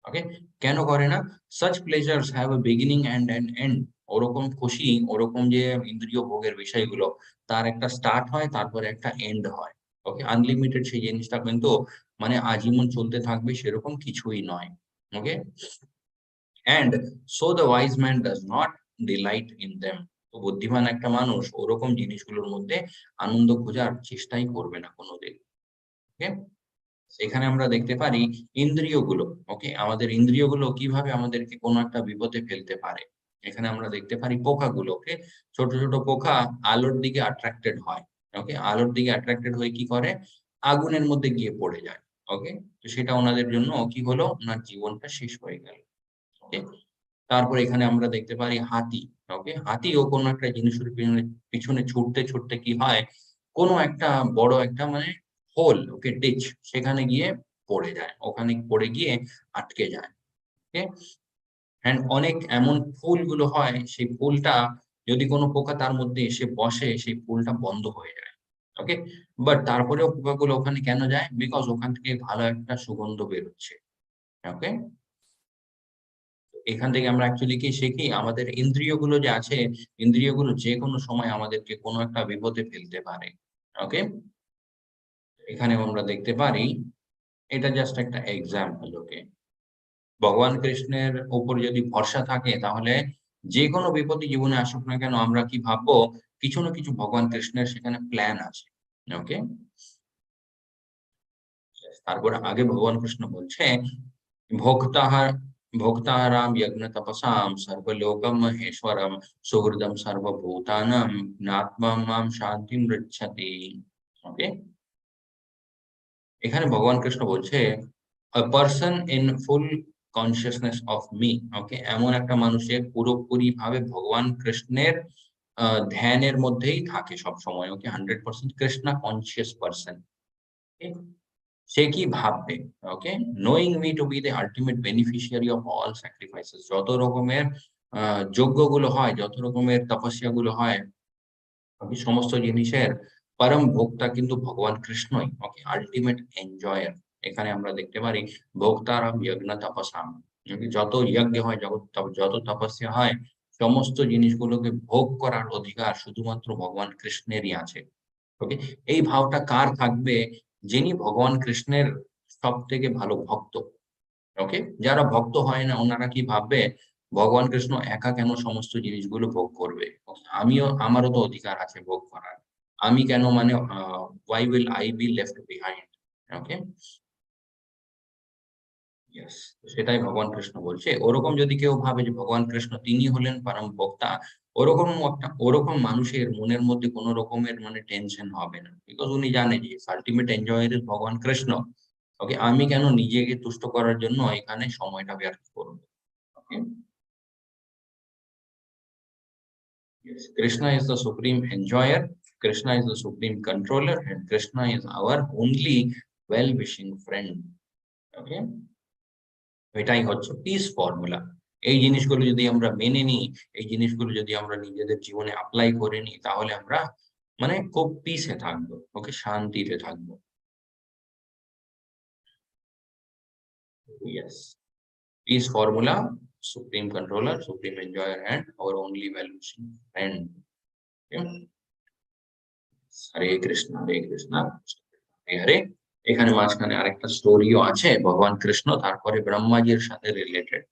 ওকে, কেন করে না? such pleasures have a beginning and an end. ওরকম খুশি, ওরকম যে ইন্দ্রিয় ভোগের বিষয়গুলো, তার একটা স্টার্ট হয়, তারপরে একটা এন্ড হয়। ওকে, আনলিমিটেড সেই জিনিসটা কিন্তু মানে আজীবন চলতে থাকবে সেরকম কিছুই নয়। ওকে, and so the wise man does not delight in them. তো বুদ্ধিমান একটা মানুষ ওরকম জিনিসগুলোর মধ্যে আনন্দ খোঁজার চেষ্টাই করবে না কোনোদিন। ওকে, এখানে আমরা দেখতে পারি ইন্দ্রিয়গুলো, ওকে, আমাদের ইন্দ্রিয়গুলো কিভাবে আমাদেরকে কোনো একটা বিপদে ফেলতে পারে। এখানে আমরা দেখতে পারি পোকাগুলো, ওকে, ছোট, ছোট পোকা আলোর দিকে অ্যাট্রাক্টেড হয়। ওকে, আলোর দিকে অ্যাট্রাক্টেড হয়ে কি করে? আগুনের মধ্যে গিয়ে পড়ে যায়। ওকে, তো সেটা ওনাদের জন্য কি হলো? উনার জীবনটা শেষ হয়ে গেল। ওকে, তারপর এখানে আমরা দেখতে পারি হাতি। ওকে, হাতিও কোনো একটা জিনিসের পিছনে পিছনে ছুটতে, ছুটতে কি হয়? কোনো একটা বড় একটা মানে হোল, ওকে, ডিচ, সেখানে গিয়ে পড়ে যায়। ওখানে পড়ে গিয়ে আটকে যায়। ওকে, অ্যান্ড অনেক এমন ফুলগুলো হয়, সেই ফুলটা যদি কোনো পোকা তার মধ্যে এসে বসে, সেই ফুলটা বন্ধ হয়ে যায়। ওকে, বাট তারপরেও পোকাগুলো ওখানে কেন যায়? বিকজ ওখান থেকে ভালো একটা সুগন্ধ বেরোচ্ছে। ওকে, এখান থেকে আমরা অ্যাকচুয়ালি কি শিখি? আমাদের ইন্দ্রিয়গুলো যে আছে, ইন্দ্রিয়গুলো যেকোনো সময় আমাদেরকে কোনো একটা বিপদে ফেলতে পারে। ওকে? এখানেও আমরা দেখতে পারি, এটা জাস্ট একটা এক্সাম্পল, ওকে? ভগবান কৃষ্ণের উপর যদি ভরসা থাকে তাহলে যেকোনো বিপদই জীবনে আসুক না কেন আমরা কি ভাববো? কিছু না কিছু ভগবান কৃষ্ণের সেখানে প্ল্যান আছে। ওকে? তারপর আগে ভগবান কৃষ্ণ বলছে ভোক্তাহ ভোক্তারাম যজ্ঞ তপসাম সর্বলোকম মহেশ্বরম সুহৃদম সর্বভূতানাম জ্ঞাত্বা মাম শান্তিম পৃচ্ছতি। ওকে, এখানে ভগবান কৃষ্ণ বলছে a person in full consciousness of me, ওকে, এমন একটা মানুষের পুরোপুরি ভাবে ভগবান কৃষ্ণের ধ্যানের মধ্যেই থাকে সব সময়। Okay, 100% Krishna conscious person. সে কি ভাববে? Okay, knowing me to be the ultimate beneficiary of all sacrifices. যত রকমের যজ্ঞগুলো হয়, যত রকমের তপস্যাগুলো হয়, ওকে, সমস্ত জিনিসের পরম ভোক্তা কিন্তু ভগবান কৃষ্ণই। ওকে, আল্টিমেট এনজয়ার। এখানে আমরা দেখতে পারি ভোক্তারাম যজ্ঞ তপসাম। যত যজ্ঞ হয়, যত তপস্যা হয়, সমস্ত জিনিসগুলোকে ভোগ করার অধিকার শুধুমাত্র ভগবান কৃষ্ণেরই আছে। ওকে, এই ভাবটা কার থাকবে? যিনি ভগবান কৃষ্ণের সবথেকে ভালো ভক্ত। ওকে, যারা ভক্ত হয় না ওনারা কি ভাববে ভগবান কৃষ্ণ একা কেন সমস্ত জিনিসগুলো ভোগ করবে, আমারও তো অধিকার আছে ভোগ করার, আমি কেন মানে why will I be left behind? Okay, yes, সেটাই ভগবান কৃষ্ণ বলছে। ওরকম যদি কেউ ভাবে যে ভগবান কৃষ্ণ তিনি হলেন পরম ভোক্তা, ওরকম মানুষের মনের মধ্যে কোন রকমের মানে টেনশন হবে না, বিকজ উনি জানে যে আলটিমেট এনজয়ার ইজ ভগবান কৃষ্ণ। ওকে, আমি কেন নিজেকে তুষ্ট করার জন্য এখানে সময়টা ব্যর্থ করব। ওকে, yes. Krishna is the supreme enjoyer, Krishna is the supreme controller, and Krishna is our only well-wishing friend. Okay, এটাই হচ্ছে পিস ফর্মুলা। এই জিনিসগুলো যদি আমরা মেনে নিই, এই জিনিসগুলো যদি আমরা নিজেদের জীবনে এপ্লাই করে নিই, তাহলে আমরা মানে খুব পিসে থাকবো। ওকে, শান্তিতে থাকবো। Yes, piece formula, supreme controller, supreme enjoyer, and our only well-wishing friend. Okay? হরে কৃষ্ণ হরে কৃষ্ণ হরে হরে। এখানে মাঝখানে আরেকটা স্টোরিও আছে ভগবান কৃষ্ণ তারপরে ব্রহ্মাজির সাথে রিলেটেড।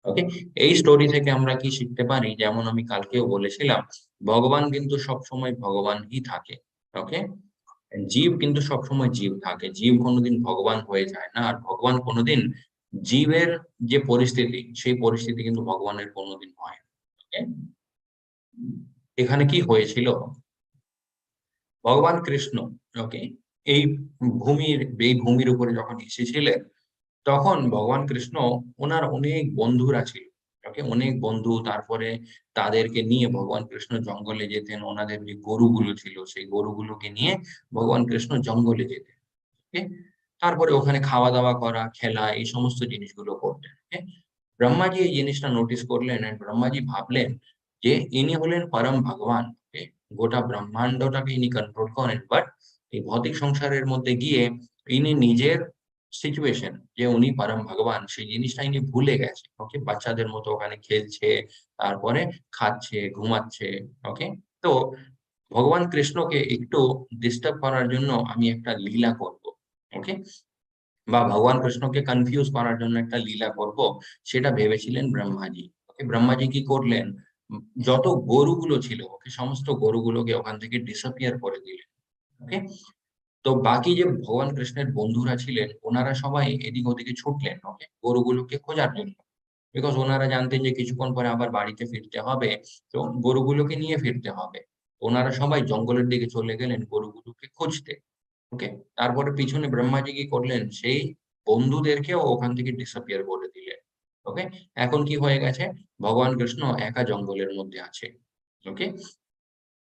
ওকে, এই স্টোরি থেকে আমরা কি শিখতে পারি, যেমন আমি কালকেও বলেছিলাম, ভগবান কিন্তু সবসময় ভগবানই থাকে। ওকে, জীব কিন্তু সবসময় জীব থাকে, জীব কোনোদিন ভগবান হয়ে যায় না, আর ভগবান কোনোদিন জীবের যে পরিস্থিতি সেই পরিস্থিতি কিন্তু ভগবানের কোনোদিন হয় না। ওকে, এখানে কি হয়েছিল, ভগবান কৃষ্ণ ওকে এই ভূমির উপরে যখন এসেছিলেন, তখন ভগবান কৃষ্ণ ওনার অনেক বন্ধুরা ছিল। ওকে, অনেক বন্ধু, তারপরে তাদেরকে নিয়ে ভগবান কৃষ্ণ জঙ্গলে যেতেন, ওনাদের যে গরুগুলো ছিল সেই গরুগুলোকে নিয়ে ভগবান কৃষ্ণ জঙ্গলে যেতেন। ওকে, তারপরে ওখানে খাওয়া দাওয়া করা, খেলা, এই সমস্ত জিনিসগুলো করতেন। ওকে, ব্রহ্মাজি এই জিনিসটা নোটিস করলেন, এন্ড ব্রহ্মাজি ভাবলেন যে ইনি হলেন পরম ভগবান। ওকে, গোটা ব্রহ্মাণ্ডটাকে ইনি কন্ট্রোল করেন, বাট এই ভৌতিক সংসারের মধ্যে গিয়ে ইনি নিজের সিচুয়েশন যে উনি পরম ভগবান সেই জিনিসটা ইনি ভুলে গেছে। ওকে, বাচ্চাদের মতো ওখানে খেলছে, তারপরে খাচ্ছে, ঘুমাচ্ছে। ওকে, তো ভগবান কৃষ্ণকে একটু ডিস্টার্ব করার জন্য আমি একটা লীলা করব। ওকে, বা ভগবান কৃষ্ণকে কনফিউজ করার জন্য একটা লীলা করব, সেটা ভেবেছিলেন ব্রহ্মাজি। ওকে, ব্রহ্মাজি কি করলেন, যত গরুগুলো ছিল ওকে সমস্ত গরুগুলোকে ওখান থেকে ডিসঅ্যাপিয়ার করে দিলেন। ওকে, তো বাকি যে ভগবান কৃষ্ণের বন্ধুরা ছিলেন ওনারা সবাই এদিক ওদিকে ছুটলেন ওকে গরুগুলোকে খোঁজার জন্য, বিকজ ওনারা জানতেন যে কিছুক্ষণ পরে আবার বাড়িতে ফিরতে হবে, তো গরুগুলোকে নিয়ে ফিরতে হবে। ওনারা সবাই জঙ্গলের দিকে চলে গেলেন গরুগুলোকে খুঁজতে। ওকে, তারপরে পিছনে ব্রহ্মাজি কি করলেন, সেই বন্ধুদেরকেও ওখান থেকে ডিসঅ্যাপিয়ার করে দিলেন। ওকে, এখন কি হয়ে গেছে, ভগবান কৃষ্ণ একা জঙ্গলের মধ্যে আছে। ওকে,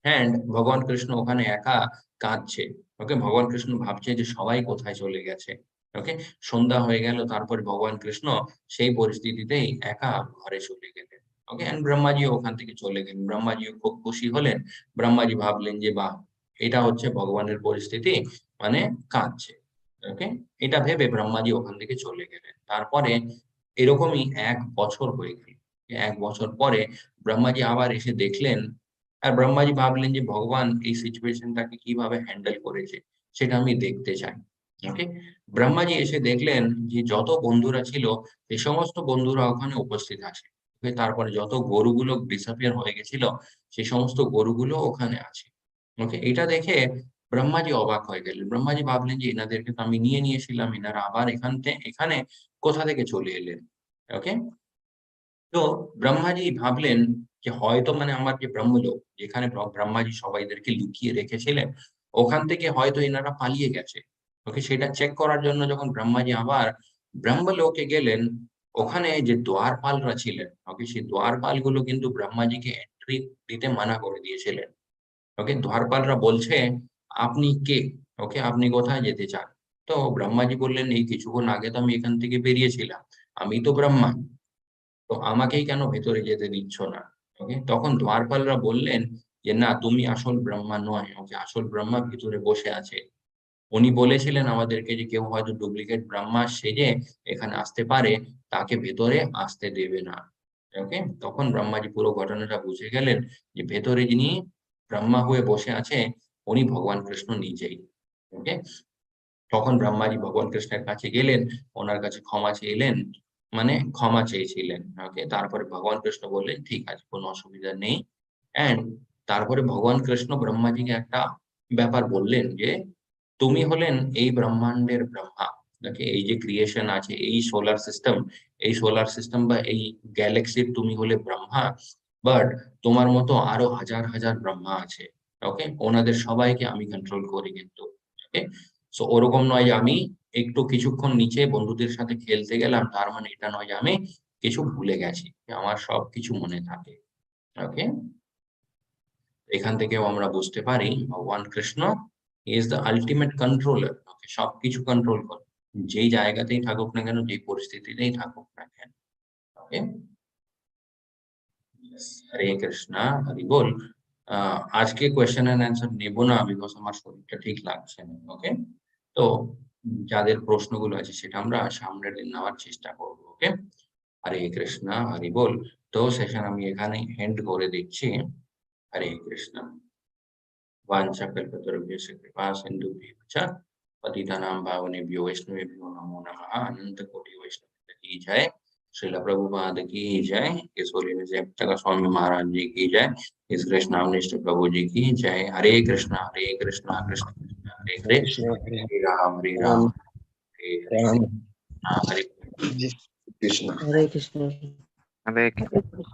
অ্যান্ড ভগবান কৃষ্ণ ওখানে একা কাঁদছে। ওকে, ভগবান কৃষ্ণ ভাবছে যে সবাই কোথায় চলে গেছে। ওকে, সন্ধ্যা হয়ে গেল, তারপরে ভগবান কৃষ্ণ সেই পরিস্থিতিতেই একা ঘরে চলে গেলেন। ওকে, এন্ড ব্রহ্মাজিও ওখান থেকে চলে গেলেন, ব্রহ্মাজিও খুব খুশি হলেন। ব্রহ্মাজি ভাবলেন যে বাহ, এটা হচ্ছে ভগবানের পরিস্থিতি, মানে কাঁদছে। ওকে, এটা ভেবে ব্রহ্মাজি ওখান থেকে চলে গেলেন। তারপরে এরকমই 1 বছর হয়ে গেল। 1 বছর পরে ব্রহ্মাজি আবার এসে দেখলেন, আর ব্রহ্মাজি ভাবলেন যে ভগবান এই সিচুয়েশনটাকে কিভাবে হ্যান্ডেল করেছে সেটা আমি দেখতে চাই। ওকে, ব্রহ্মাজি এসে দেখলেন যে যত বন্ধুরা ছিল সেই সমস্ত বন্ধুরা ওখানে উপস্থিত আছে। ওকে, তারপরে যত গরুগুলো ডিসঅ্যাপিয়ার হয়ে গেছিল সেই সমস্ত গরুগুলো ওখানে আছে। ওকে, এটা দেখে ব্রহ্মাজি অবাক হয়ে গেলেন। ব্রহ্মাজি ভাবলেন যে এনাদেরকে তো আমি নিয়ে নিয়েছিলাম, এনারা আবার এখানে কোথা থেকে চলে এলেন। ওকে, তো ব্রহ্মাজি ভাবলেন যে হয়তো মানে আমার যে ব্রহ্মলোক, যেখানে ব্রহ্মাজি সবাইদেরকে লুকিয়ে রেখেছিলেন, ওখান থেকে হয়তো এনারা পালিয়ে গেছে। ওকে, সেটা চেক করার জন্য যখন ব্রহ্মাজি আবার ব্রহ্মলোকে গেলেন, ওখানে যে দ্বারপালরা ছিলেন, ওকে সেই দ্বারপাল গুলো কিন্তু ব্রহ্মাজিকে এন্ট্রি দিতে মানা করে দিয়েছিলেন। ওকে, দ্বারপালরা বলছে আপনি কে, ওকে আপনি কোথায় যেতে চান। তো ব্রহ্মাজি বললেন এই কিছুক্ষণ আগে তো আমি এখান থেকে বেরিয়েছিলাম, আমি তো ব্রহ্মা, তো আমাকেই কেন ভেতরে যেতে দিচ্ছ না। ওকে, তখন দ্বারপালরা বললেন যে না, তুমি আসল ব্রহ্মা নয়, ওকে আসল ব্রহ্মা ভিতরে বসে আছে। উনি বলেছিলেন আমাদেরকে যে কেউ হয়তো ডুপ্লিকেট ব্রহ্মা সেজে এখানে আসতে পারে, তাকে ভেতরে আসতে দেবে না। ওকে, তখন ব্রহ্মাজি পুরো ঘটনাটা বুঝে গেলেন যে ভেতরে যিনি ব্রহ্মা হয়ে বসে আছে উনি ভগবান কৃষ্ণ নিজেই। ওকে, তখন ব্রহ্মাজি ভগবান কৃষ্ণের কাছে গেলেন, ওনার কাছে ক্ষমা চেয়ে এলেন। মানে ক্ষমা চেয়েছিলেন। ওকে, তারপরে ভগবান কৃষ্ণ বললেন ঠিক আছে, কোনো অসুবিধা নেই। এন্ড তারপরে ভগবান কৃষ্ণ ব্রহ্মাজিকে একটা ব্যাপার বললেন যে তুমি হলেন এই ব্রহ্মাণ্ডের ব্রহ্মা। ওকে, এই যে ক্রিয়েশন আছে, এই সোলার সিস্টেম বা এই গ্যালাক্সির তুমি হলে ব্রহ্মা। বাট তোমার মতো আরো হাজার হাজার ব্রহ্মা আছে। ওকে, ওনাদের সবাইকে আমি কন্ট্রোল করি কিন্তু। ওকে, সো ওরকম নয় যে আমি একটু কিছুক্ষণ নিচে বন্ধুদের সাথে খেলতে গেলাম, তার মানে এটা নয় যে আমি কিছু ভুলে গেছি, আমার সবকিছু মনে থাকে। ওকে, এখান থেকেও আমরা বুঝতে পারি ভগবান Krishna is the ultimate controller. Okay, সবকিছু কন্ট্রোল করে, যেই জায়গাতেই থাকুক না কেন, যেই পরিস্থিতিতেই থাকুক না কেন। ওকে, হরে কৃষ্ণা, হরি বল। আজকে কোয়েশ্চেন এন্ড অ্যান্সার নেবো না, বিকজ আমার শরীরটা ঠিক লাগছে না। ওকে, তো যাদের প্রশ্নগুলো আছে সেটা আমরা সামনের দিন নেওয়ার চেষ্টা করবো। ওকে, হরে কৃষ্ণা, হরি বল। তো সেশন আমি এখানে এন্ড করে দিচ্ছি। হরে কৃষ্ণা। वाञ्छाकल्पतरुभ्यश्च कृपासिन्धुभ्यश्च च पतितानां पावनेभ्यो वैष्णवेभ्यो नमो नमः। अनंत कोटि वैष्णव की जय। श्रील प्रभुपाद की जय। इस होलीडेज जगत स्वामी महाराज जी की जय। इस कृष्णावनिष्ठ प्रभु जी की जय। हरे कृष्णा कृष्ण कृष्ण हरे हरे, कृष्ण हरे हरे राम हरे राम हरे हरे, राम हरे कृष्ण हरे कृष्ण हरे कृष्ण।